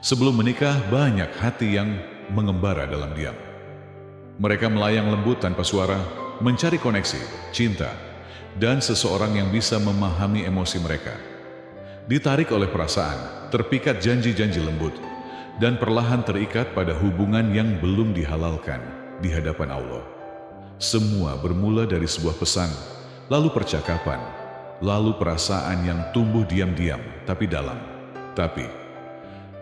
Sebelum menikah, banyak hati yang mengembara dalam diam. Mereka melayang lembut tanpa suara, mencari koneksi, cinta, dan seseorang yang bisa memahami emosi mereka. Ditarik oleh perasaan, terpikat janji-janji lembut, dan perlahan terikat pada hubungan yang belum dihalalkan di hadapan Allah. Semua bermula dari sebuah pesan, lalu percakapan, lalu perasaan yang tumbuh diam-diam tapi dalam. Tapi,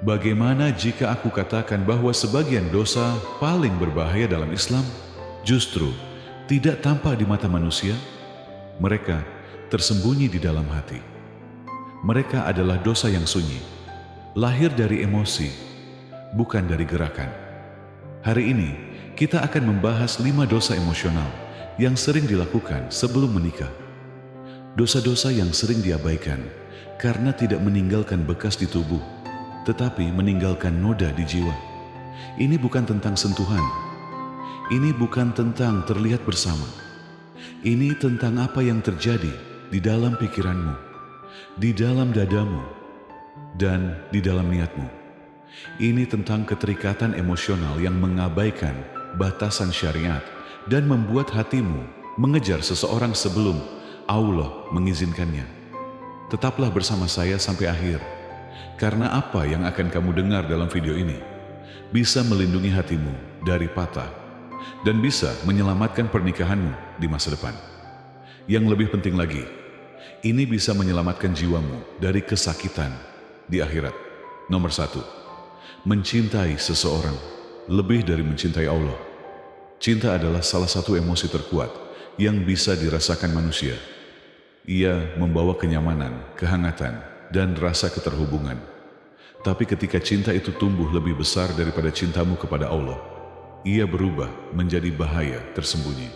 bagaimana jika aku katakan bahwa sebagian dosa paling berbahaya dalam Islam justru tidak tampak di mata manusia? Mereka tersembunyi di dalam hati. Mereka adalah dosa yang sunyi, lahir dari emosi, bukan dari gerakan. Hari ini, kita akan membahas 5 dosa emosional yang sering dilakukan sebelum menikah. Dosa-dosa yang sering diabaikan karena tidak meninggalkan bekas di tubuh, tetapi meninggalkan noda di jiwa. Ini bukan tentang sentuhan. Ini bukan tentang terlihat bersama. Ini tentang apa yang terjadi di dalam pikiranmu, di dalam dadamu, dan di dalam niatmu. Ini tentang keterikatan emosional yang mengabaikan batasan syariat dan membuat hatimu mengejar seseorang sebelum Allah mengizinkannya. Tetaplah bersama saya sampai akhir, karena apa yang akan kamu dengar dalam video ini bisa melindungi hatimu dari patah dan bisa menyelamatkan pernikahanmu di masa depan. Yang lebih penting lagi, ini bisa menyelamatkan jiwamu dari kesakitan di akhirat. Nomor 1, mencintai seseorang lebih dari mencintai Allah. Cinta adalah salah satu emosi terkuat yang bisa dirasakan manusia. Ia membawa kenyamanan, kehangatan, dan rasa keterhubungan. Tapi ketika cinta itu tumbuh lebih besar daripada cintamu kepada Allah, ia berubah menjadi bahaya tersembunyi.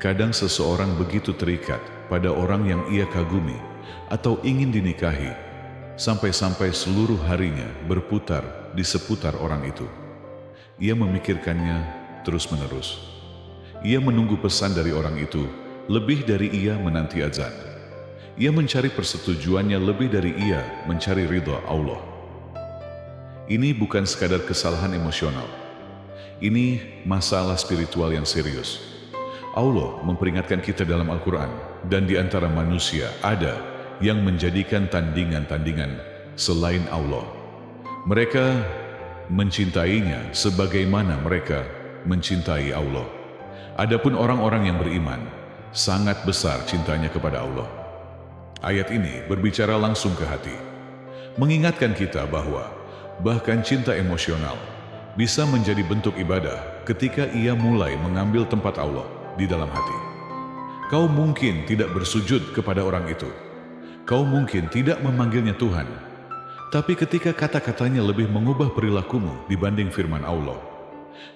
Kadang seseorang begitu terikat pada orang yang ia kagumi atau ingin dinikahi, sampai-sampai seluruh harinya berputar di seputar orang itu. Ia memikirkannya terus-menerus. Ia menunggu pesan dari orang itu lebih dari ia menanti azan. Ia mencari persetujuannya lebih dari ia mencari ridha Allah. Ini bukan sekadar kesalahan emosional. Ini masalah spiritual yang serius. Allah memperingatkan kita dalam Al-Quran, dan di antara manusia ada yang menjadikan tandingan-tandingan selain Allah. Mereka mencintainya sebagaimana mereka mencintai Allah. Adapun orang-orang yang beriman, sangat besar cintanya kepada Allah. Ayat ini berbicara langsung ke hati, mengingatkan kita bahwa bahkan cinta emosional bisa menjadi bentuk ibadah ketika ia mulai mengambil tempat Allah di dalam hati. Kau mungkin tidak bersujud kepada orang itu. Kau mungkin tidak memanggilnya Tuhan. Tapi ketika kata-katanya lebih mengubah perilakumu dibanding firman Allah,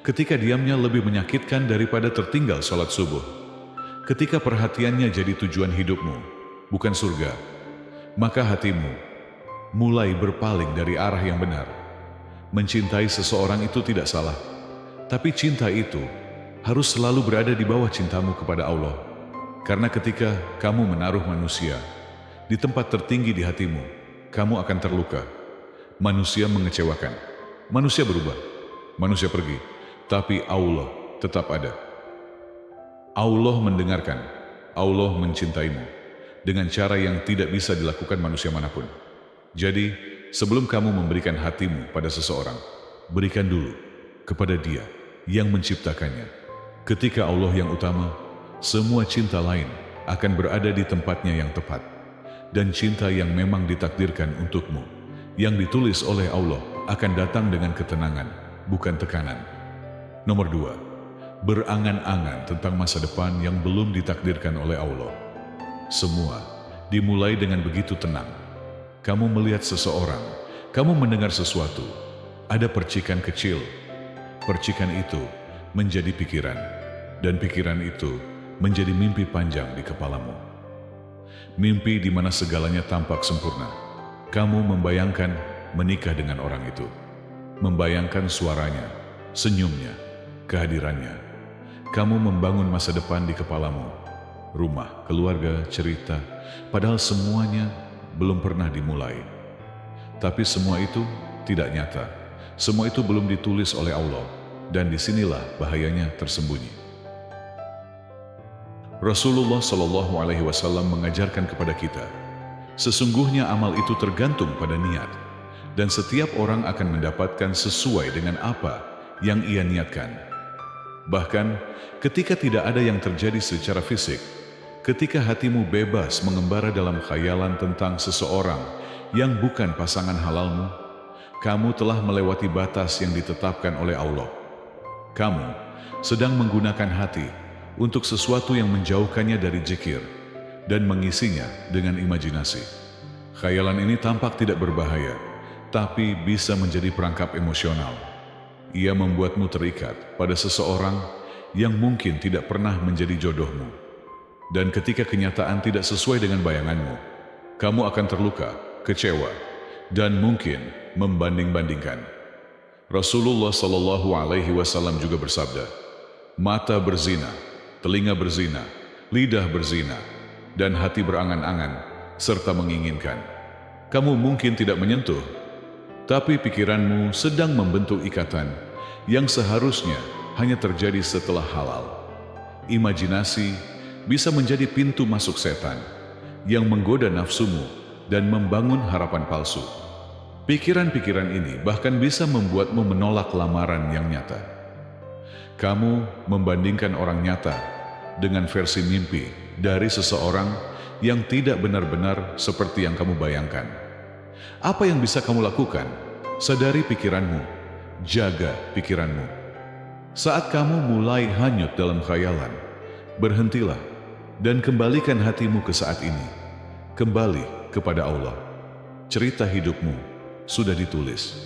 ketika diamnya lebih menyakitkan daripada tertinggal sholat subuh, ketika perhatiannya jadi tujuan hidupmu, bukan surga, maka hatimu mulai berpaling dari arah yang benar. Mencintai seseorang itu tidak salah, tapi cinta itu harus selalu berada di bawah cintamu kepada Allah. Karena ketika kamu menaruh manusia di tempat tertinggi di hatimu, kamu akan terluka. Manusia mengecewakan, manusia berubah, manusia pergi, tapi Allah tetap ada. Allah mendengarkan, Allah mencintaimu dengan cara yang tidak bisa dilakukan manusia manapun. Jadi, sebelum kamu memberikan hatimu pada seseorang, berikan dulu kepada Dia yang menciptakannya. Ketika Allah yang utama, semua cinta lain akan berada di tempatnya yang tepat. Dan cinta yang memang ditakdirkan untukmu, yang ditulis oleh Allah, akan datang dengan ketenangan, bukan tekanan. Nomor 2, berangan-angan tentang masa depan yang belum ditakdirkan oleh Allah. Semua dimulai dengan begitu tenang. Kamu melihat seseorang, kamu mendengar sesuatu, ada percikan kecil. Percikan itu menjadi pikiran, dan pikiran itu menjadi mimpi panjang di kepalamu. Mimpi di mana segalanya tampak sempurna. Kamu membayangkan menikah dengan orang itu, membayangkan suaranya, senyumnya, kehadirannya. Kamu membangun masa depan di kepalamu, rumah, keluarga, cerita, padahal semuanya belum pernah dimulai. Tapi semua itu tidak nyata. Semua itu belum ditulis oleh Allah, dan disinilah bahayanya tersembunyi. Rasulullah Shallallahu Alaihi Wasallam mengajarkan kepada kita, sesungguhnya amal itu tergantung pada niat, dan setiap orang akan mendapatkan sesuai dengan apa yang ia niatkan. Bahkan ketika tidak ada yang terjadi secara fisik, ketika hatimu bebas mengembara dalam khayalan tentang seseorang yang bukan pasangan halalmu, kamu telah melewati batas yang ditetapkan oleh Allah. Kamu sedang menggunakan hati untuk sesuatu yang menjauhkannya dari zikir dan mengisinya dengan imajinasi. Khayalan ini tampak tidak berbahaya, tapi bisa menjadi perangkap emosional. Ia membuatmu terikat pada seseorang yang mungkin tidak pernah menjadi jodohmu. Dan ketika kenyataan tidak sesuai dengan bayanganmu, kamu akan terluka, kecewa, dan mungkin membanding-bandingkan. Rasulullah Shallallahu Alaihi Wasallam juga bersabda, mata berzina, telinga berzina, lidah berzina, dan hati berangan-angan, serta menginginkan. Kamu mungkin tidak menyentuh, tapi pikiranmu sedang membentuk ikatan yang seharusnya hanya terjadi setelah halal. Imajinasi bisa menjadi pintu masuk setan yang menggoda nafsumu dan membangun harapan palsu. Pikiran-pikiran ini bahkan bisa membuatmu menolak lamaran yang nyata. Kamu membandingkan orang nyata dengan versi mimpi dari seseorang yang tidak benar-benar seperti yang kamu bayangkan. Apa yang bisa kamu lakukan? Sadari pikiranmu, jaga pikiranmu. Saat kamu mulai hanyut dalam khayalan, berhentilah dan kembalikan hatimu ke saat ini. Kembali kepada Allah. Cerita hidupmu sudah ditulis,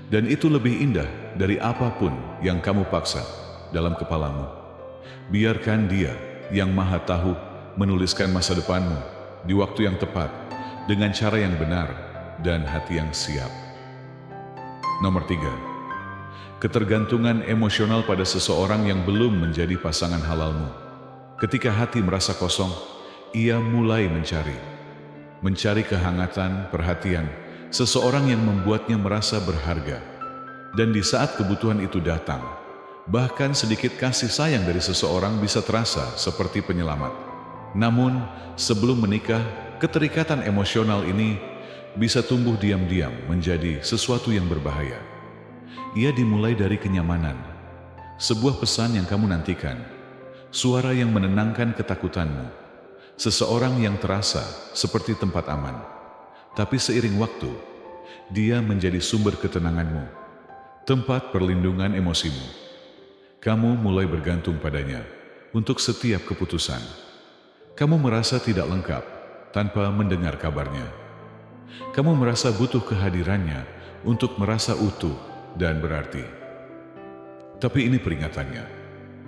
dan itu lebih indah dari apapun yang kamu paksa dalam kepalamu. Biarkan Dia yang Maha Tahu menuliskan masa depanmu di waktu yang tepat, dengan cara yang benar dan hati yang siap. Nomor 3. Ketergantungan emosional pada seseorang yang belum menjadi pasangan halalmu. Ketika hati merasa kosong, ia mulai mencari kehangatan, perhatian, seseorang yang membuatnya merasa berharga. Dan di saat kebutuhan itu datang, bahkan sedikit kasih sayang dari seseorang bisa terasa seperti penyelamat. Namun, sebelum menikah, keterikatan emosional ini bisa tumbuh diam-diam menjadi sesuatu yang berbahaya. Ia dimulai dari kenyamanan, sebuah pesan yang kamu nantikan, suara yang menenangkan ketakutanmu, seseorang yang terasa seperti tempat aman. Tapi seiring waktu, dia menjadi sumber ketenanganmu, tempat perlindungan emosimu. Kamu mulai bergantung padanya untuk setiap keputusan. Kamu merasa tidak lengkap tanpa mendengar kabarnya. Kamu merasa butuh kehadirannya untuk merasa utuh dan berarti. Tapi ini peringatannya.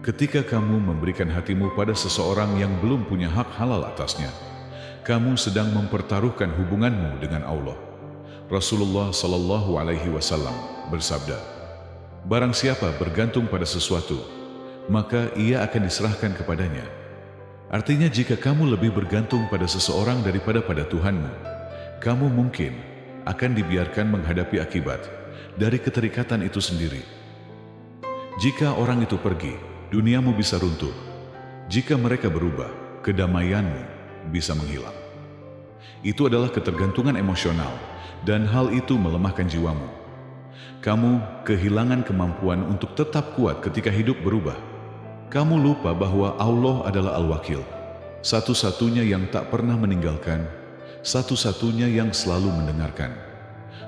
Ketika kamu memberikan hatimu pada seseorang yang belum punya hak halal atasnya, kamu sedang mempertaruhkan hubunganmu dengan Allah. Rasulullah Shallallahu Alaihi Wasallam bersabda, barang siapa bergantung pada sesuatu, maka ia akan diserahkan kepadanya. Artinya jika kamu lebih bergantung pada seseorang daripada pada Tuhanmu, kamu mungkin akan dibiarkan menghadapi akibat dari keterikatan itu sendiri. Jika orang itu pergi, duniamu bisa runtuh. Jika mereka berubah, kedamaianmu bisa menghilang. Itu adalah ketergantungan emosional, dan hal itu melemahkan jiwamu. Kamu kehilangan kemampuan untuk tetap kuat ketika hidup berubah. Kamu lupa bahwa Allah adalah Al-Wakil, satu-satunya yang tak pernah meninggalkan, satu-satunya yang selalu mendengarkan.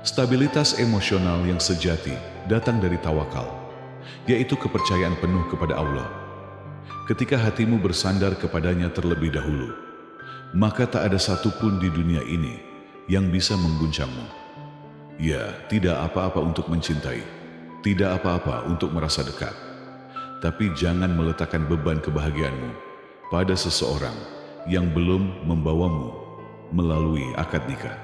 Stabilitas emosional yang sejati datang dari tawakal, yaitu kepercayaan penuh kepada Allah. Ketika hatimu bersandar kepadanya terlebih dahulu, maka tak ada satupun di dunia ini yang bisa mengguncangmu. Ya, tidak apa-apa untuk mencintai, tidak apa-apa untuk merasa dekat. Tapi jangan meletakkan beban kebahagiaanmu pada seseorang yang belum membawamu melalui akad nikah.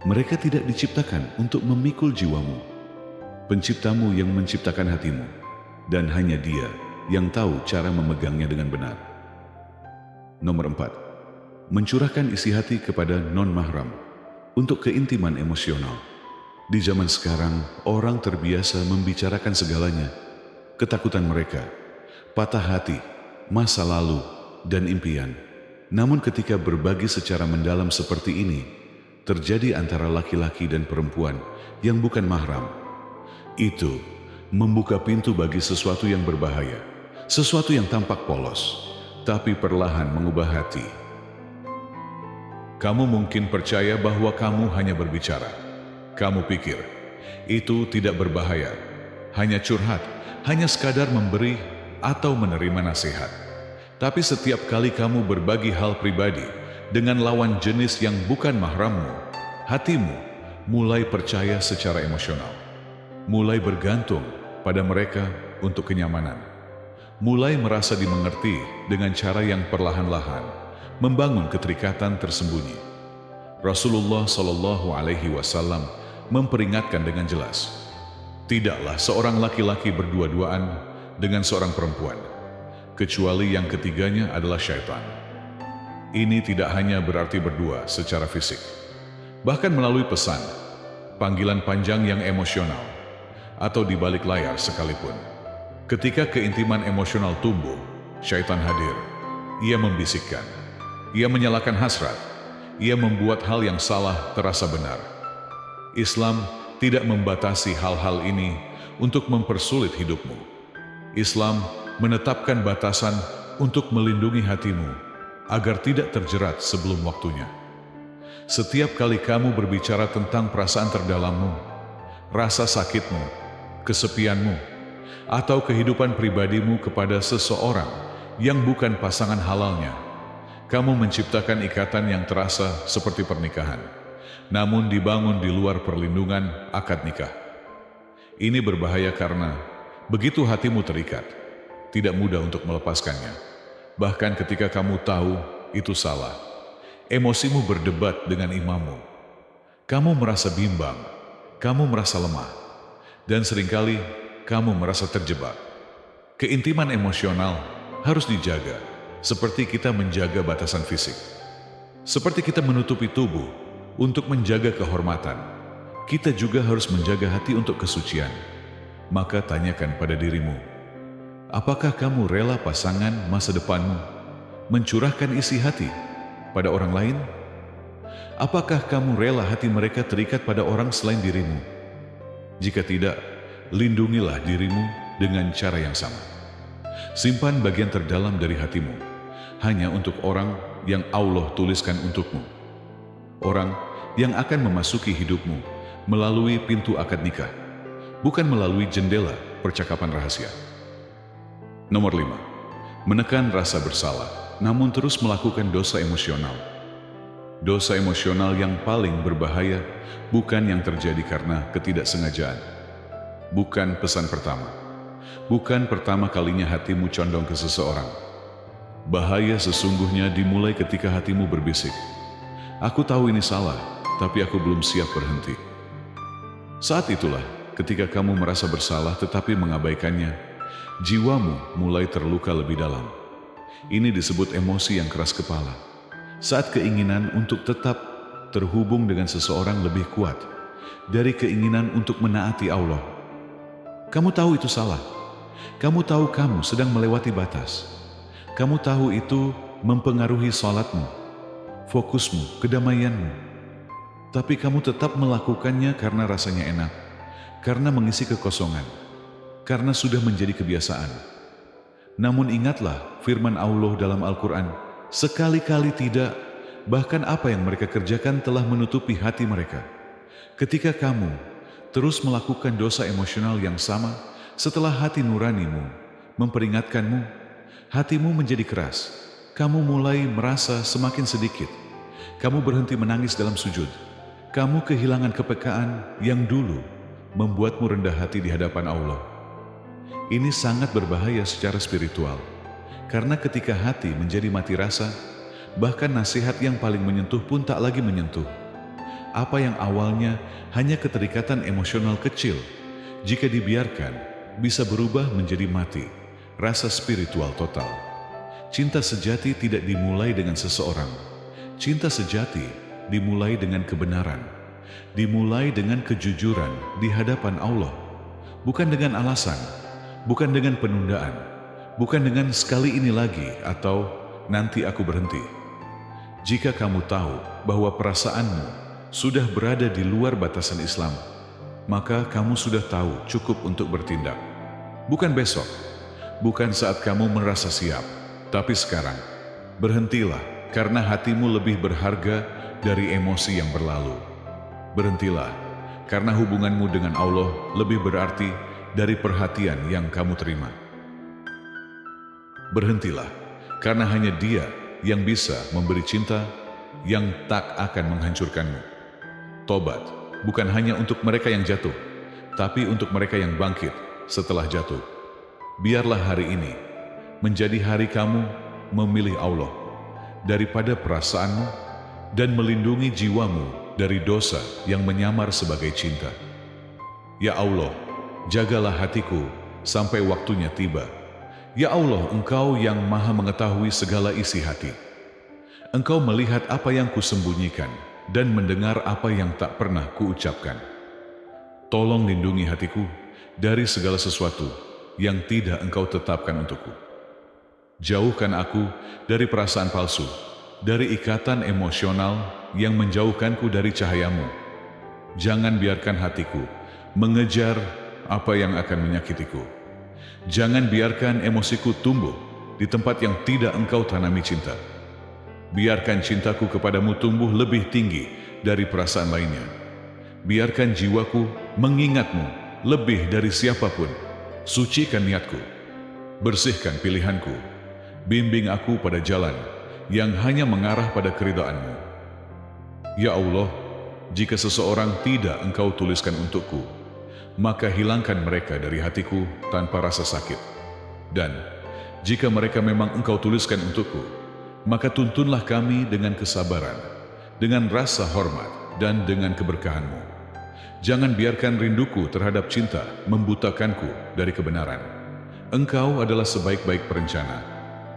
Mereka tidak diciptakan untuk memikul jiwamu. Penciptamu yang menciptakan hatimu, dan hanya Dia yang tahu cara memegangnya dengan benar. Nomor 4. Mencurahkan isi hati kepada non-mahram untuk keintiman emosional. Di zaman sekarang, orang terbiasa membicarakan segalanya, ketakutan mereka, patah hati, masa lalu, dan impian. Namun ketika berbagi secara mendalam seperti ini, terjadi antara laki-laki dan perempuan yang bukan mahram, itu membuka pintu bagi sesuatu yang berbahaya, sesuatu yang tampak polos, tapi perlahan mengubah hati. Kamu mungkin percaya bahwa kamu hanya berbicara. Kamu pikir itu tidak berbahaya, hanya curhat, hanya sekadar memberi atau menerima nasihat. Tapi setiap kali kamu berbagi hal pribadi dengan lawan jenis yang bukan mahrammu, hatimu mulai percaya secara emosional, mulai bergantung pada mereka untuk kenyamanan, mulai merasa dimengerti dengan cara yang perlahan-lahan membangun keterikatan tersembunyi. Rasulullah Shallallahu Alaihi Wasallam memperingatkan dengan jelas, tidaklah seorang laki-laki berdua-duaan dengan seorang perempuan, kecuali yang ketiganya adalah syaitan. Ini tidak hanya berarti berdua secara fisik, bahkan melalui pesan, panggilan panjang yang emosional, atau di balik layar sekalipun. Ketika keintiman emosional tumbuh, syaitan hadir. Ia membisikkan, ia menyalakan hasrat, ia membuat hal yang salah terasa benar. Islam tidak membatasi hal-hal ini untuk mempersulit hidupmu. Islam menetapkan batasan untuk melindungi hatimu agar tidak terjerat sebelum waktunya. Setiap kali kamu berbicara tentang perasaan terdalammu, rasa sakitmu, kesepianmu, atau kehidupan pribadimu kepada seseorang yang bukan pasangan halalnya, kamu menciptakan ikatan yang terasa seperti pernikahan, namun dibangun di luar perlindungan akad nikah. Ini berbahaya karena begitu hatimu terikat, tidak mudah untuk melepaskannya. Bahkan ketika kamu tahu itu salah, emosimu berdebat dengan imammu. Kamu merasa bimbang, kamu merasa lemah, dan seringkali kamu merasa terjebak. Keintiman emosional harus dijaga, seperti kita menjaga batasan fisik. Seperti kita menutupi tubuh untuk menjaga kehormatan, kita juga harus menjaga hati untuk kesucian. Maka tanyakan pada dirimu, apakah kamu rela pasangan masa depanmu mencurahkan isi hati pada orang lain? Apakah kamu rela hati mereka terikat pada orang selain dirimu? Jika tidak, lindungilah dirimu dengan cara yang sama. Simpan bagian terdalam dari hatimu hanya untuk orang yang Allah tuliskan untukmu. Orang yang akan memasuki hidupmu melalui pintu akad nikah, bukan melalui jendela percakapan rahasia. Nomor 5. Menekan rasa bersalah, namun terus melakukan dosa emosional. Dosa emosional yang paling berbahaya bukan yang terjadi karena ketidaksengajaan. Bukan pesan pertama. Bukan pertama kalinya hatimu condong ke seseorang. Bahaya sesungguhnya dimulai ketika hatimu berbisik, aku tahu ini salah, tapi aku belum siap berhenti. Saat itulah ketika kamu merasa bersalah tetapi mengabaikannya, jiwamu mulai terluka lebih dalam. Ini disebut emosi yang keras kepala. Saat keinginan untuk tetap terhubung dengan seseorang lebih kuat dari keinginan untuk menaati Allah. Kamu tahu itu salah. Kamu tahu kamu sedang melewati batas. Kamu tahu itu mempengaruhi salatmu, fokusmu, kedamaianmu. Tapi kamu tetap melakukannya karena rasanya enak, karena mengisi kekosongan, karena sudah menjadi kebiasaan. Namun ingatlah firman Allah dalam Al-Quran, sekali-kali tidak, bahkan apa yang mereka kerjakan telah menutupi hati mereka. Ketika kamu terus melakukan dosa emosional yang sama, setelah hati nuranimu memperingatkanmu, hatimu menjadi keras. Kamu mulai merasa semakin sedikit. Kamu berhenti menangis dalam sujud. Kamu kehilangan kepekaan yang dulu membuatmu rendah hati di hadapan Allah. Ini sangat berbahaya secara spiritual. Karena ketika hati menjadi mati rasa, bahkan nasihat yang paling menyentuh pun tak lagi menyentuh. Apa yang awalnya hanya keterikatan emosional kecil, jika dibiarkan, bisa berubah menjadi mati, rasa spiritual total. Cinta sejati tidak dimulai dengan seseorang. Cinta sejati dimulai dengan kebenaran, dimulai dengan kejujuran di hadapan Allah, bukan dengan alasan, bukan dengan penundaan, bukan dengan sekali ini lagi atau nanti aku berhenti. Jika kamu tahu bahwa perasaanmu sudah berada di luar batasan Islam, maka kamu sudah tahu cukup untuk bertindak. Bukan besok, bukan saat kamu merasa siap, tapi sekarang. Berhentilah, karena hatimu lebih berharga dari emosi yang berlalu. Berhentilah, karena hubunganmu dengan Allah lebih berarti dari perhatian yang kamu terima. Berhentilah, karena hanya Dia yang bisa memberi cinta yang tak akan menghancurkanmu. Tobat bukan hanya untuk mereka yang jatuh, tapi untuk mereka yang bangkit setelah jatuh. Biarlah hari ini menjadi hari kamu memilih Allah daripada perasaanmu dan melindungi jiwamu dari dosa yang menyamar sebagai cinta. Ya Allah, jagalah hatiku sampai waktunya tiba. Ya Allah, Engkau yang Maha mengetahui segala isi hati. Engkau melihat apa yang kusembunyikan dan mendengar apa yang tak pernah kuucapkan. Tolong lindungi hatiku dari segala sesuatu yang tidak Engkau tetapkan untukku. Jauhkan aku dari perasaan palsu, dari ikatan emosional yang menjauhkanku dari cahayamu. Jangan biarkan hatiku mengejar apa yang akan menyakitiku. Jangan biarkan emosiku tumbuh di tempat yang tidak Engkau tanami cinta. Biarkan cintaku kepadamu tumbuh lebih tinggi dari perasaan lainnya. Biarkan jiwaku mengingatmu lebih dari siapapun. Sucikan niatku, bersihkan pilihanku, bimbing aku pada jalan yang hanya mengarah pada keridhaan-Mu. Ya Allah, jika seseorang tidak Engkau tuliskan untukku, maka hilangkan mereka dari hatiku tanpa rasa sakit. Dan jika mereka memang Engkau tuliskan untukku, maka tuntunlah kami dengan kesabaran, dengan rasa hormat, dan dengan keberkahan-Mu. Jangan biarkan rinduku terhadap cinta membutakanku dari kebenaran. Engkau adalah sebaik-baik perencana.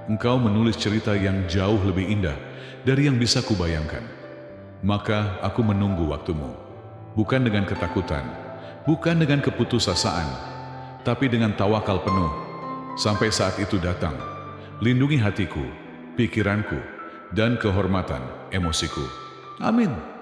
Engkau menulis cerita yang jauh lebih indah dari yang bisa kubayangkan. Maka aku menunggu waktumu, bukan dengan ketakutan, bukan dengan keputusasaan, tapi dengan tawakal penuh. Sampai saat itu datang, lindungi hatiku, pikiranku, dan kehormatan emosiku. Amin.